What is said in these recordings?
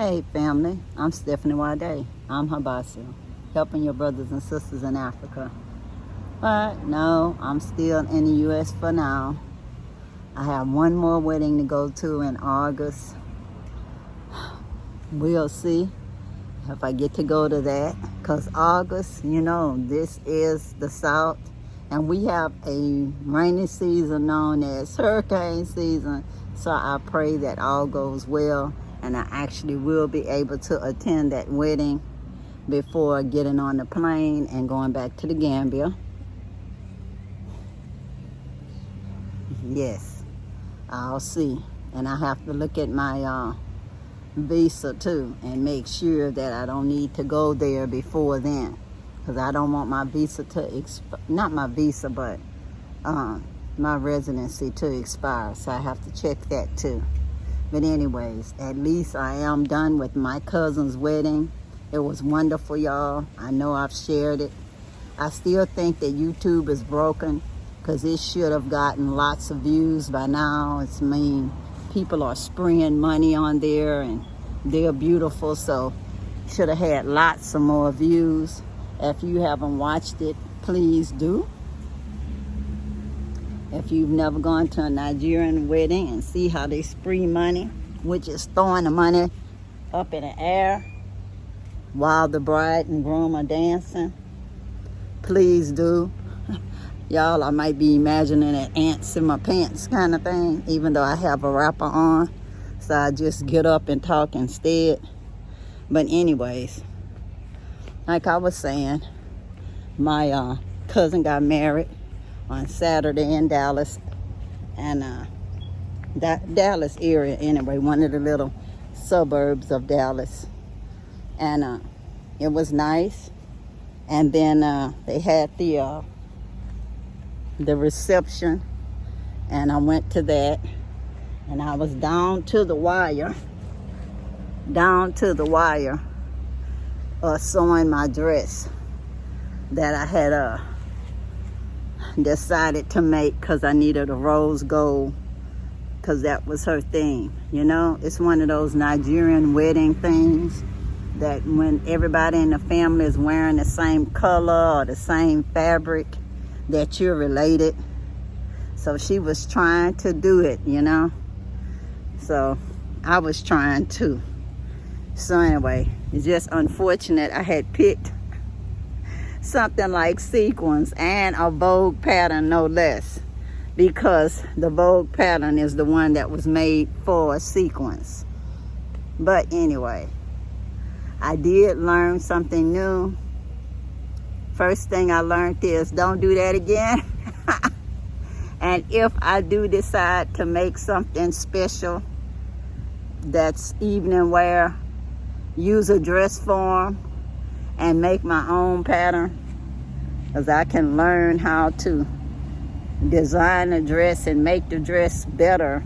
Hey family, I'm SNwadiei. I'm Habasu, helping your brothers and sisters in Africa. But no, I'm still in the U.S. for now. I have one more wedding to go to in August. We'll see if I get to go to that. Because August, this is the South. And we have a rainy season known as hurricane season. So I pray that all goes well. And I actually will be able to attend that wedding before getting on the plane and going back to the Gambia. Yes, I'll see. And I have to look at my visa too and make sure that I don't need to go there before then. Because I don't want my visa to not my visa, but my residency to expire. So I have to check that too. But anyways, at least I am done with my cousin's wedding. It was wonderful, y'all. I know I've shared it. I still think that YouTube is broken because it should have gotten lots of views by now. It's people are spraying money on there and they're beautiful. So should have had lots of more views. If you haven't watched it, please do. If you've never gone to a Nigerian wedding and see how they spree money, which is throwing the money up in the air while the bride and groom are dancing, please do. Y'all, I might be imagining an ants in my pants kind of thing, even though I have a wrapper on. So I just get up and talk instead. But anyways, like I was saying, my cousin got married on Saturday in Dallas, and that Dallas area anyway, one of the little suburbs of Dallas, and it was nice. And then they had the reception, and I went to that, and I was down to the wire, sewing my dress that I had decided to make because I needed a rose gold, because that was her theme. It's one of those Nigerian wedding things that when everybody in the family is wearing the same color or the same fabric, that you're related. So she was trying to do it, so I was trying too. So anyway, it's just unfortunate I had picked something like sequins and a Vogue pattern, no less, because the Vogue pattern is the one that was made for sequins. But anyway, I did learn something new. First thing I learned is don't do that again. And if I do decide to make something special that's evening wear, use a dress form and make my own pattern, because I can learn how to design a dress and make the dress better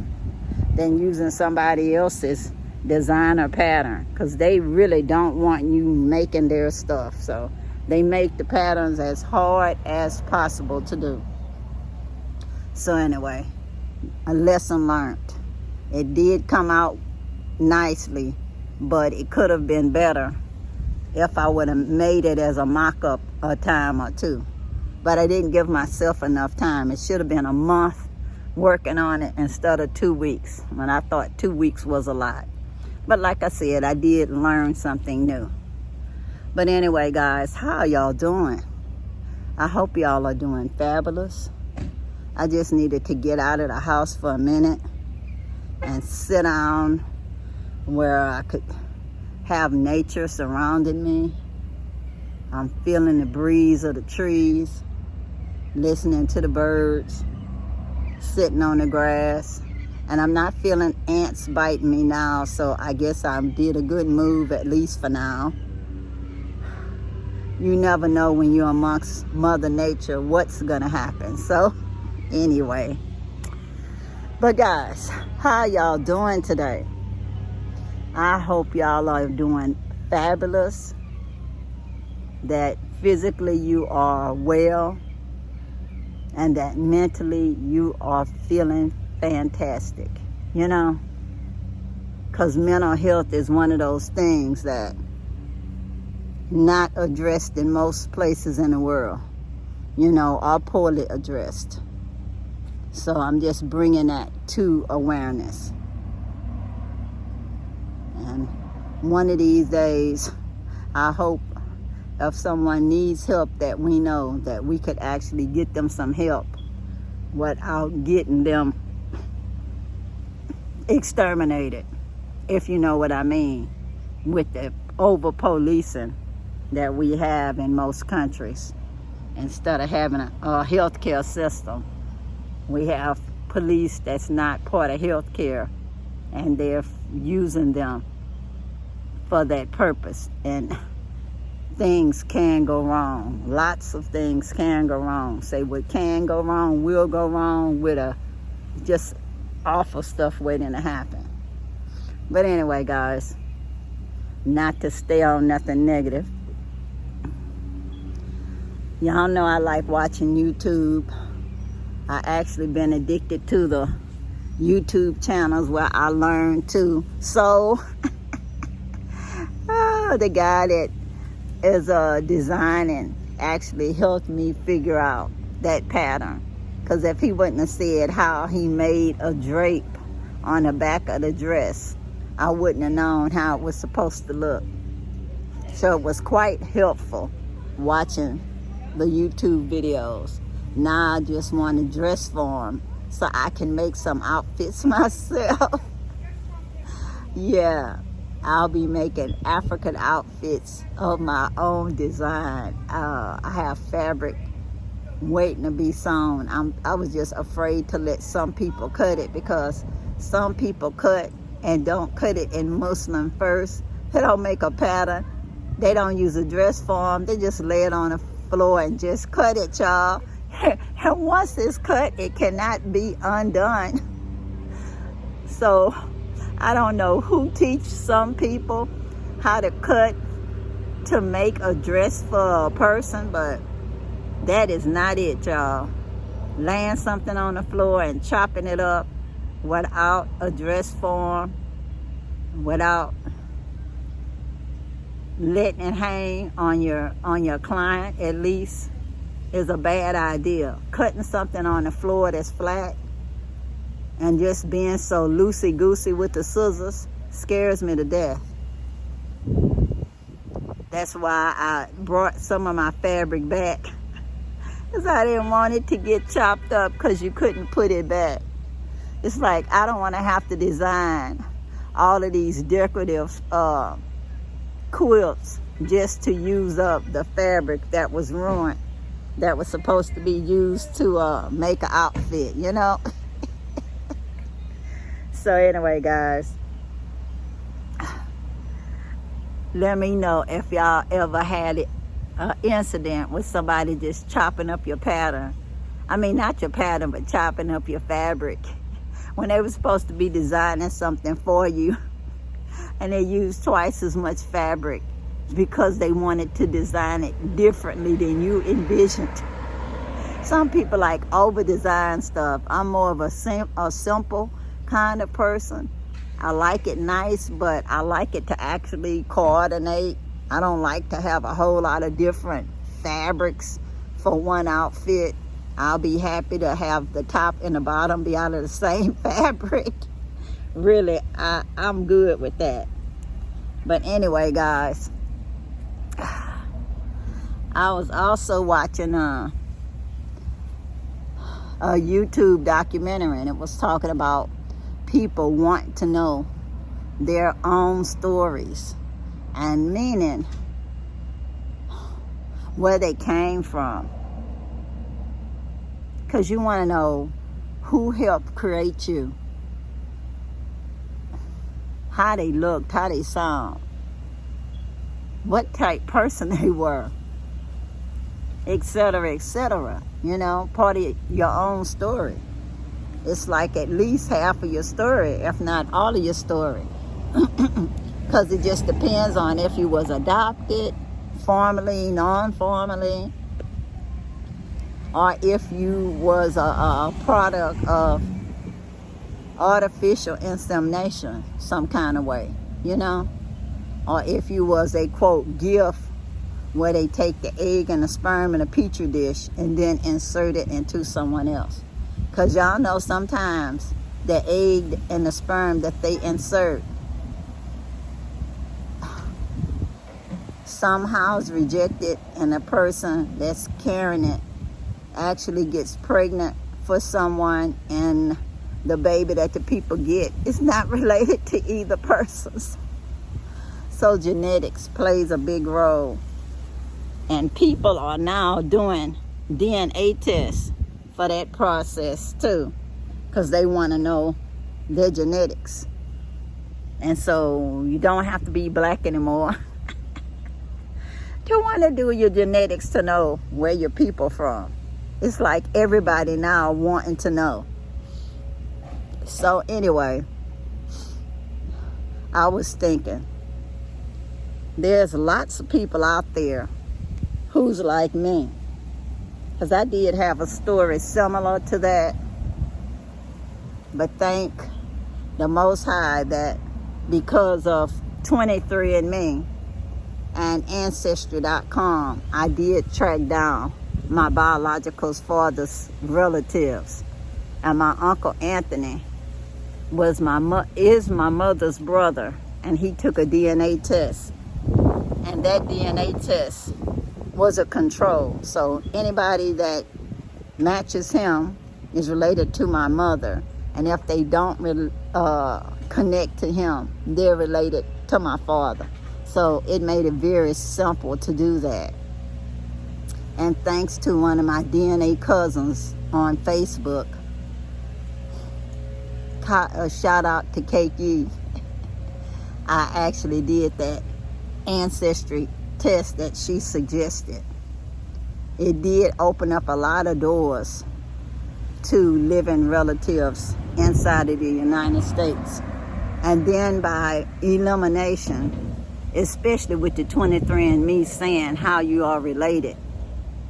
than using somebody else's designer pattern, because they really don't want you making their stuff. So they make the patterns as hard as possible to do. So anyway, a lesson learned. It did come out nicely, but it could have been better if I would have made it as a mock-up a time or two. But I didn't give myself enough time. It should have been a month working on it instead of 2 weeks, when I thought 2 weeks was a lot. But like I said, I did learn something new. But anyway, guys, how y'all doing? I hope y'all are doing fabulous. I just needed to get out of the house for a minute and sit down where I could have nature surrounding me. I'm feeling the breeze of the trees, listening to the birds, sitting on the grass, and I'm not feeling ants biting me now, so I guess I did a good move, at least for now. You never know when you're amongst Mother Nature what's gonna happen. So anyway, but guys, how y'all doing today? I hope y'all are doing fabulous, that physically you are well, and that mentally you are feeling fantastic. because mental health is one of those things that not addressed in most places in the world, are poorly addressed. So I'm just bringing that to awareness. And one of these days, I hope if someone needs help, that we know that we could actually get them some help without getting them exterminated, if you know what I mean, with the over-policing that we have in most countries. Instead of having a healthcare system, we have police that's not part of healthcare, and they're using them for that purpose. And things can go wrong. Lots of things can go wrong. Say what can go wrong will go wrong with just awful stuff waiting to happen. But anyway, guys, not to stay on nothing negative. Y'all know I like watching YouTube. I actually been addicted to the YouTube channels where I learn to sew. The guy that is designing actually helped me figure out that pattern. Because if he wouldn't have said how he made a drape on the back of the dress, I wouldn't have known how it was supposed to look. So it was quite helpful watching the YouTube videos. Now I just want to dress for him so I can make some outfits myself. Yeah, I'll be making African outfits of my own design. I have fabric waiting to be sewn. I was just afraid to let some people cut it, because some people cut and don't cut it in Muslim first. They don't make a pattern. They don't use a dress form. They just lay it on the floor and just cut it, y'all. And once it's cut, it cannot be undone. So I don't know who teach some people how to cut to make a dress for a person, but that is not it, y'all. Laying something on the floor and chopping it up without a dress form, without letting it hang on your client at least, is a bad idea. Cutting something on the floor that's flat and just being so loosey-goosey with the scissors scares me to death. That's why I brought some of my fabric back, because I didn't want it to get chopped up, because you couldn't put it back. It's like, I don't want to have to design all of these decorative quilts just to use up the fabric that was ruined, that was supposed to be used to make an outfit, So anyway, guys, let me know if y'all ever had an incident with somebody just chopping up your pattern. I mean, not your pattern, but chopping up your fabric when they were supposed to be designing something for you, and they used twice as much fabric because they wanted to design it differently than you envisioned. Some people like over-design stuff. I'm more of a simple kind of person. I like it nice, but I like it to actually coordinate. I don't like to have a whole lot of different fabrics for one outfit. I'll be happy to have the top and the bottom be out of the same fabric. Really, I'm good with that. But anyway, guys, I was also watching a YouTube documentary, and it was talking about people want to know their own stories, and meaning where they came from, because you want to know who helped create you, how they looked, how they sound, what type person they were, etc., etc. Part of your own story. It's like at least half of your story, if not all of your story. Because it just depends on if you was adopted, formally, non-formally, or if you was a product of artificial insemination some kind of way, you know? Or if you was a, quote, gift, where they take the egg and the sperm in a petri dish and then insert it into someone else. Because y'all know sometimes the egg and the sperm that they insert somehow is rejected, and the person that's carrying it actually gets pregnant for someone, and the baby that the people get is not related to either persons. So genetics plays a big role. And people are now doing DNA tests for that process too, because they want to know their genetics. And so you don't have to be black anymore to want to do your genetics to know where your people from. It's like everybody now wanting to know. So anyway, I was thinking, there's lots of people out there who's like me, because I did have a story similar to that. But thank the Most High that because of 23andMe and Ancestry.com, I did track down my biological father's relatives. And my Uncle Anthony was is my mother's brother, and he took a DNA test. And that DNA test was a control. So anybody that matches him is related to my mother. And if they don't connect to him, they're related to my father. So it made it very simple to do that. And thanks to one of my DNA cousins on Facebook, shout out to KG, I actually did that ancestry test that she suggested. It did open up a lot of doors to living relatives inside of the United States. And then by elimination, especially with the 23andMe saying how you are related,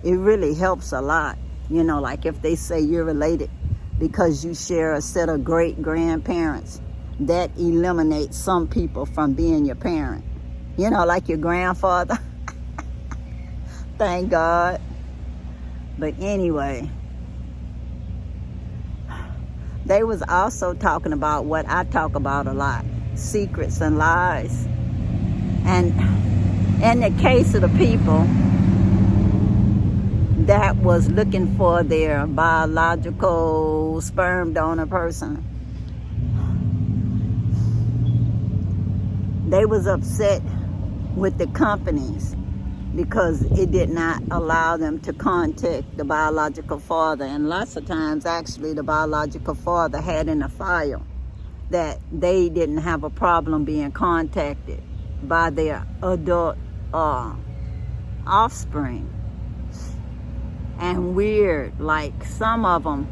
it really helps a lot. You know, like if they say you're related because you share a set of great-grandparents, that eliminates some people from being your parent. You know, like your grandfather. Thank God. But anyway, they was also talking about what I talk about a lot, secrets and lies. And in the case of the people that was looking for their biological sperm donor person, they was upset with the companies because it did not allow them to contact the biological father. And lots of times, actually, the biological father had in a file that they didn't have a problem being contacted by their adult offspring. And weird, like some of them,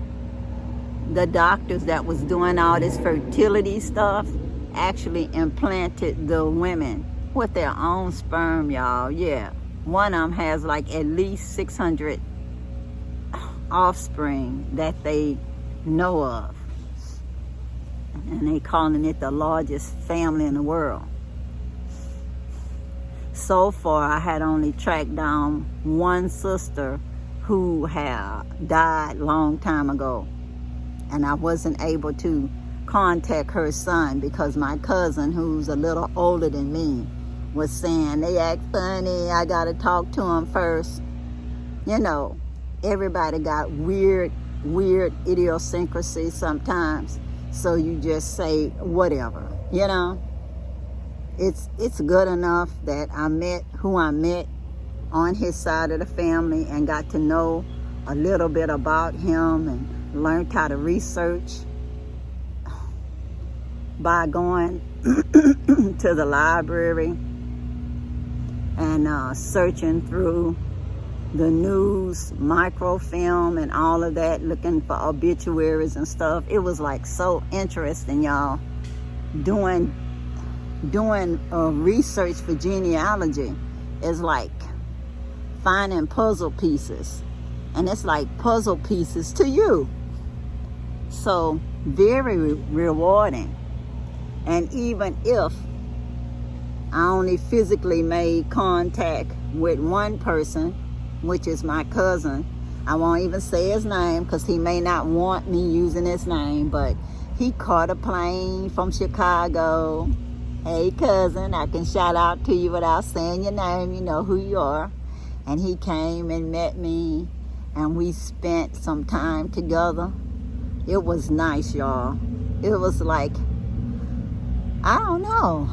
the doctors that was doing all this fertility stuff actually implanted the women with their own sperm, y'all. Yeah, one of them has like at least 600 offspring that they know of, and they calling it the largest family in the world. So far, I had only tracked down one sister who had died long time ago, and I wasn't able to contact her son because my cousin, who's a little older than me, was saying they act funny, I gotta talk to him first. You know, everybody got weird idiosyncrasies sometimes, so you just say whatever, you know. It's good enough that I met who I met on his side of the family and got to know a little bit about him and learned how to research by going to the library and searching through the news, microfilm, and all of that, looking for obituaries and stuff. It was like so interesting, y'all. Doing research for genealogy is like finding puzzle pieces, and it's like puzzle pieces to you. So very rewarding. And even if I only physically made contact with one person, which is my cousin, I won't even say his name because he may not want me using his name, but he caught a plane from Chicago. Hey cousin, I can shout out to you without saying your name, you know who you are. And he came and met me, and we spent some time together. It was nice, y'all. It was like, I don't know,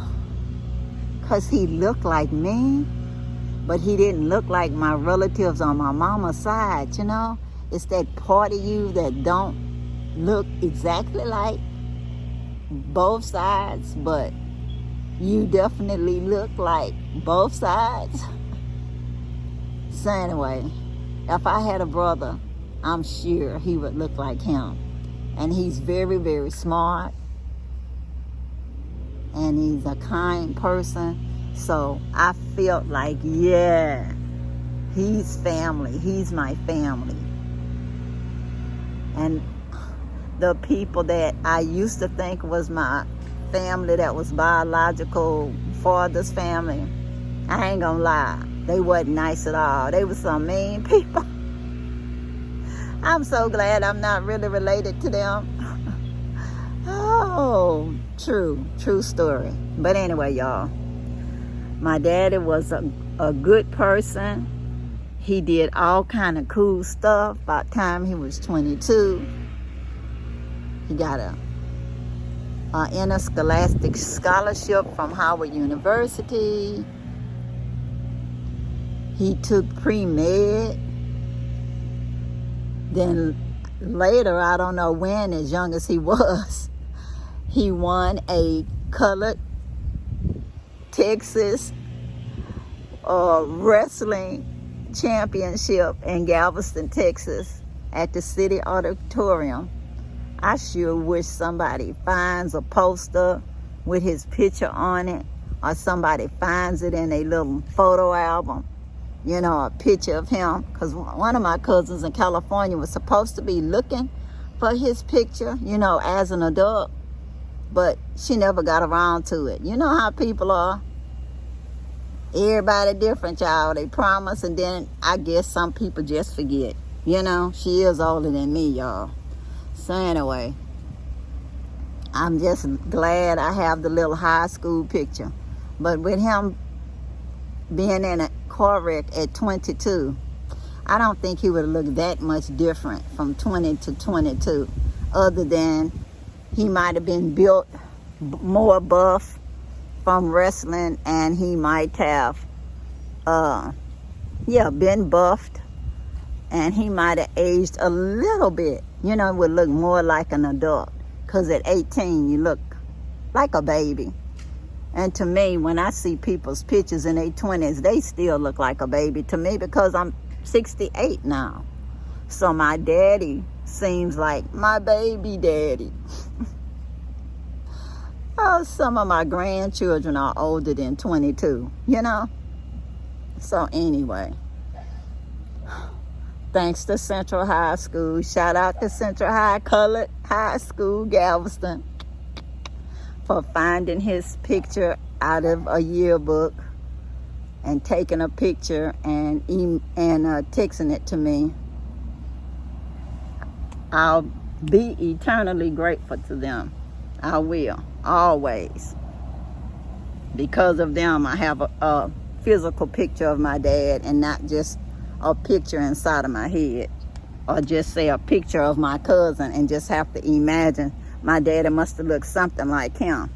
because he looked like me, but he didn't look like my relatives on my mama's side, you know? It's that part of you that don't look exactly like both sides, but you definitely look like both sides. So anyway, if I had a brother, I'm sure he would look like him. And he's very, very smart. And he's a kind person. So I felt like, yeah, he's family. He's my family. And the people that I used to think was my family, that was biological father's family, I ain't gonna lie, they wasn't nice at all. They were some mean people. I'm so glad I'm not really related to them. Oh, true story. But anyway, y'all, my daddy was a good person. He did all kind of cool stuff. By the time he was 22, he got a interscholastic scholarship from Howard University. He took pre-med. Then later, I don't know when, as young as he was, he won a colored Texas wrestling championship in Galveston, Texas at the City Auditorium. I sure wish somebody finds a poster with his picture on it, or somebody finds it in a little photo album, you know, a picture of him. Because one of my cousins in California was supposed to be looking for his picture, you know, as an adult, but she never got around to it. You know how people are. Everybody different, y'all. They promise, and then I guess some people just forget. You know, she is older than me, y'all. So anyway, I'm just glad I have the little high school picture. But with him being in a car wreck at 22, I don't think he would look that much different from 20 to 22, other than he might have been built more buff from wrestling, and he might have been buffed, and he might have aged a little bit, you know, would look more like an adult, because at 18 you look like a baby. And to me, when I see people's pictures in their 20s, they still look like a baby to me, because I'm 68 now. So my daddy seems like my baby daddy. Oh, some of my grandchildren are older than 22, you know? So anyway, thanks to Central High School. Shout out to Central High Colored High School, Galveston, for finding his picture out of a yearbook and taking a picture and texting it to me. I'll be eternally grateful to them. I will, always. Because of them, I have a physical picture of my dad, and not just a picture inside of my head, or just say a picture of my cousin and just have to imagine my daddy must have looked something like him.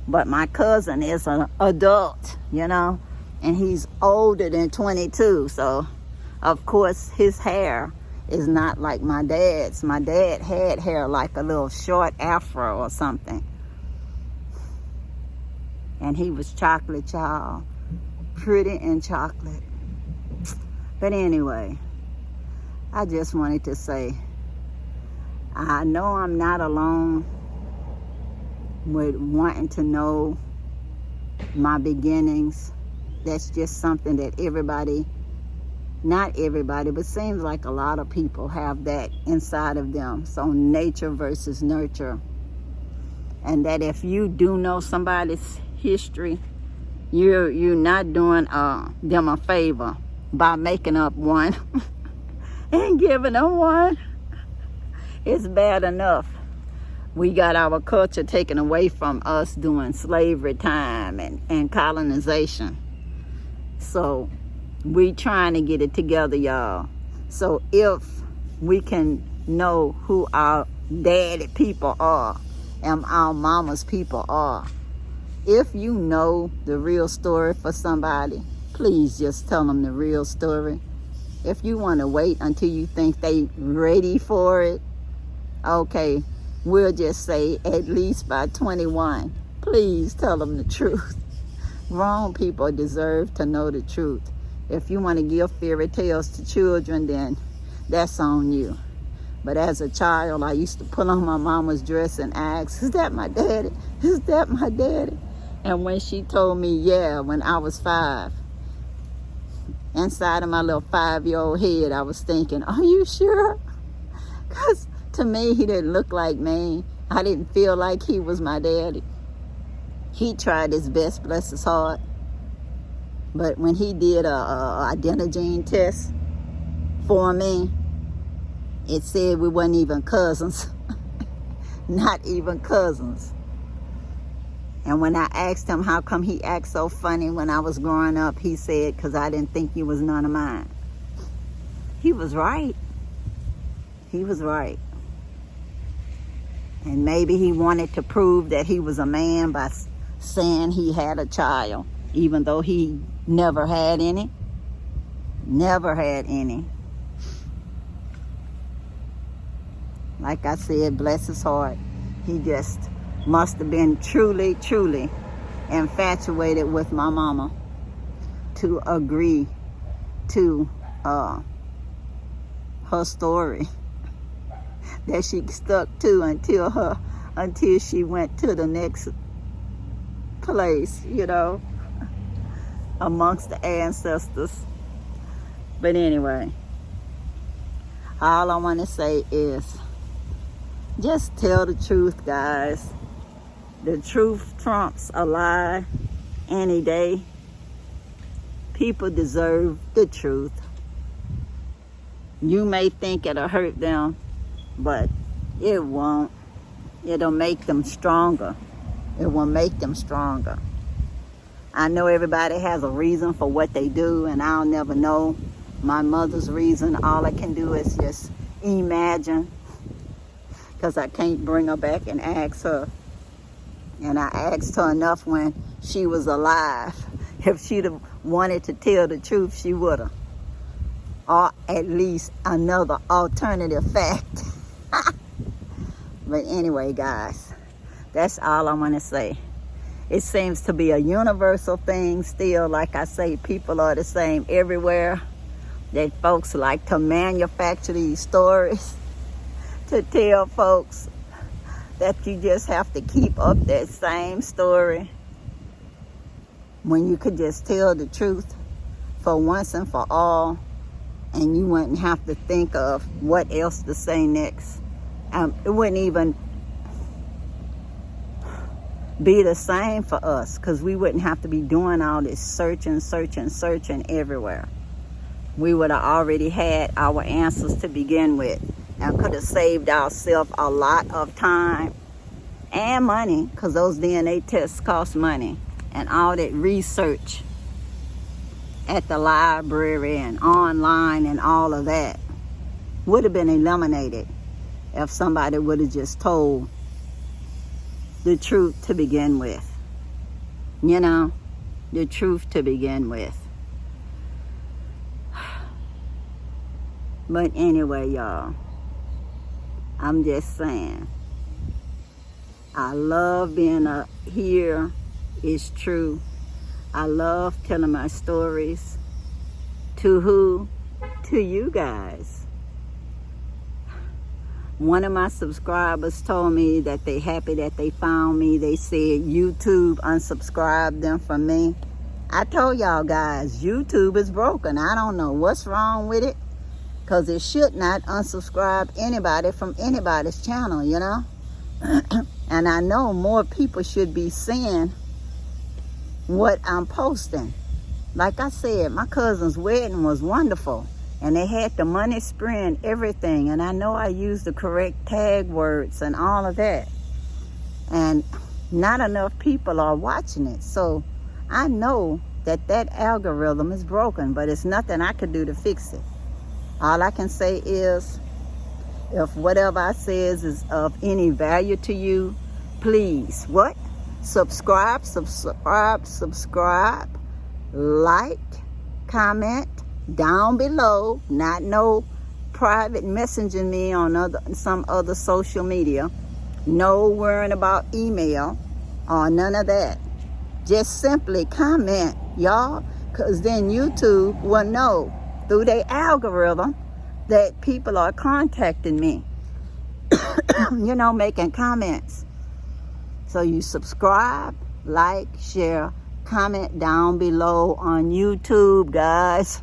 But my cousin is an adult, you know, and he's older than 22. So, of course, his hair is not like my dad's. My dad had hair like a little short afro or something. And he was chocolate, y'all. Pretty and chocolate. But anyway, I just wanted to say, I know I'm not alone with wanting to know my beginnings. That's just something that everybody Not everybody, but seems like a lot of people have that inside of them. So nature versus nurture. And that if you do know somebody's history, you're not doing them a favor by making up one and giving them one. It's bad enough we got our culture taken away from us doing slavery time and colonization. So we trying to get it together, y'all. So if we can know who our daddy people are and our mama's people are, if you know the real story for somebody, please just tell them the real story. If you want to wait until you think they ready for it, okay, we'll just say at least by 21. Please tell them the truth. Grown people deserve to know the truth. If you want to give fairy tales to children, then that's on you. But as a child, I used to pull on my mama's dress and ask, is that my daddy? Is that my daddy? And when she told me, yeah, when I was 5, inside of my little 5-year-old head, I was thinking, are you sure? Because to me, he didn't look like me. I didn't feel like he was my daddy. He tried his best, bless his heart. But when he did a identity test for me, it said we wasn't even cousins. Not even cousins. And when I asked him how come he acted so funny when I was growing up, he said, because I didn't think you was none of mine. He was right. He was right. And maybe he wanted to prove that he was a man by saying he had a child, even though he never had any. Never had any. Like I said, bless his heart. He just must have been truly, truly infatuated with my mama to agree to her story that she stuck to until she went to the next place, you know, amongst the ancestors. But anyway, all I want to say is just tell the truth, guys. The truth trumps a lie any day. People deserve the truth. You may think it'll hurt them, but it won't. It'll make them stronger. It will make them stronger. I know everybody has a reason for what they do, and I'll never know my mother's reason. All I can do is just imagine, because I can't bring her back and ask her. And I asked her enough when she was alive. If she'd have wanted to tell the truth, she would have. Or at least another alternative fact. But anyway, guys, that's all I want to say. It seems to be a universal thing still. Like I say, people are the same everywhere. That folks like to manufacture these stories to tell folks that you just have to keep up that same story when you could just tell the truth for once and for all, and you wouldn't have to think of what else to say next. It wouldn't even be the same for us, because we wouldn't have to be doing all this searching everywhere. We would have already had our answers to begin with, and could have saved ourselves a lot of time and money, because those DNA tests cost money, and all that research at the library and online and all of that would have been eliminated if somebody would have just told the truth to begin with. You know, the truth to begin with. But anyway, y'all, I'm just saying, I love being here. It's true. I love telling my stories. To who? To you guys. One of my subscribers told me that they happy that they found me. They said YouTube unsubscribed them from me. I told y'all guys, YouTube is broken. I don't know what's wrong with it, because it should not unsubscribe anybody from anybody's channel, you know? And I know more people should be seeing what I'm posting. Like I said, my cousin's wedding was wonderful, and they had the money spree and everything, and I know I used the correct tag words and all of that, and not enough people are watching it. So I know that that algorithm is broken, but it's nothing I could do to fix it. All I can say is, if whatever I says is of any value to you, please, what? Subscribe, like, comment down below. Not no private messaging me on some other social media. No worrying about email or none of that. Just simply comment, y'all, because then YouTube will know through their algorithm that people are contacting me, you know, making comments. So you subscribe, like, share, comment down below on YouTube, guys.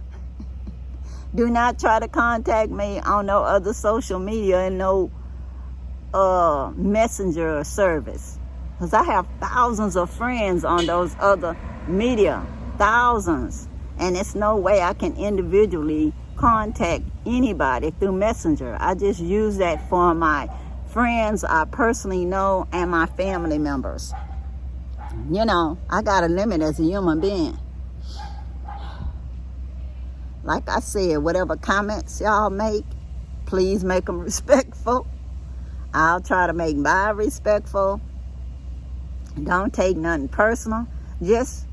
Do not try to contact me on no other social media and no messenger service, because I have thousands of friends on those other media, thousands, and it's no way I can individually contact anybody through messenger. I just use that for my friends I personally know and my family members. You know, I got a limit as a human being. Like I said, whatever comments y'all make, please make them respectful. I'll try to make mine respectful. Don't take nothing personal. Just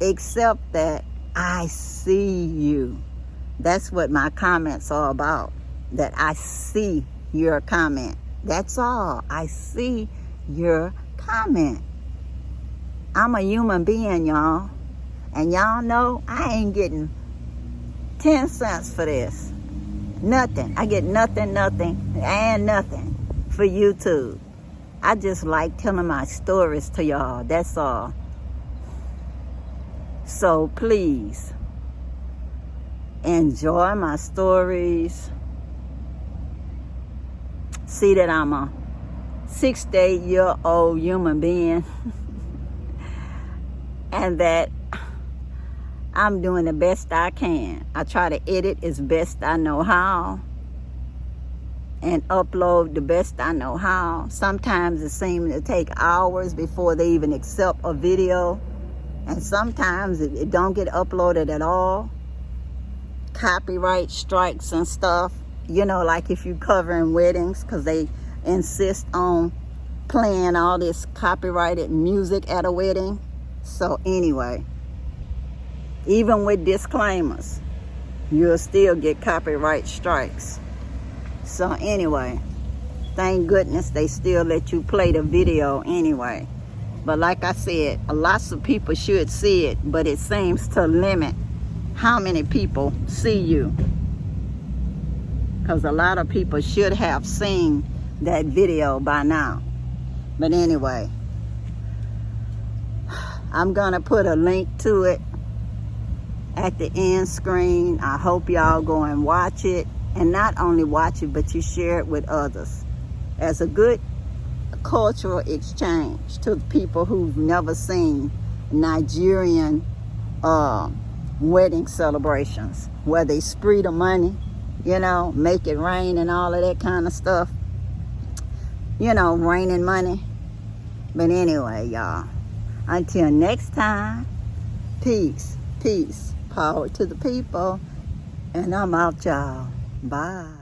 accept that I see you. That's what my comments are about. That I see your comment. That's all. I see your comment. I'm a human being, y'all. And y'all know I ain't getting 10 cents for this. Nothing. I get nothing for YouTube. I just like telling my stories to y'all. That's all. So please enjoy my stories. See that I'm a 68-year-old human being and that I'm doing the best I can. I try to edit as best I know how and upload the best I know how. Sometimes it seems to take hours before they even accept a video, and sometimes it don't get uploaded at all. Copyright strikes and stuff, you know, like if you covering weddings, because they insist on playing all this copyrighted music at a wedding. So anyway, even with disclaimers, you'll still get copyright strikes. So anyway, thank goodness they still let you play the video anyway. But like I said, lots of people should see it, but it seems to limit how many people see you. Because a lot of people should have seen that video by now. But anyway, I'm gonna put a link to it at the end screen. I hope y'all go and watch it, and not only watch it, but you share it with others as a good cultural exchange to people who've never seen Nigerian wedding celebrations, where they spree the money, you know, make it rain and all of that kind of stuff, you know, raining money. But anyway, y'all, until next time, peace, power to the people, and I'm out, y'all. Bye.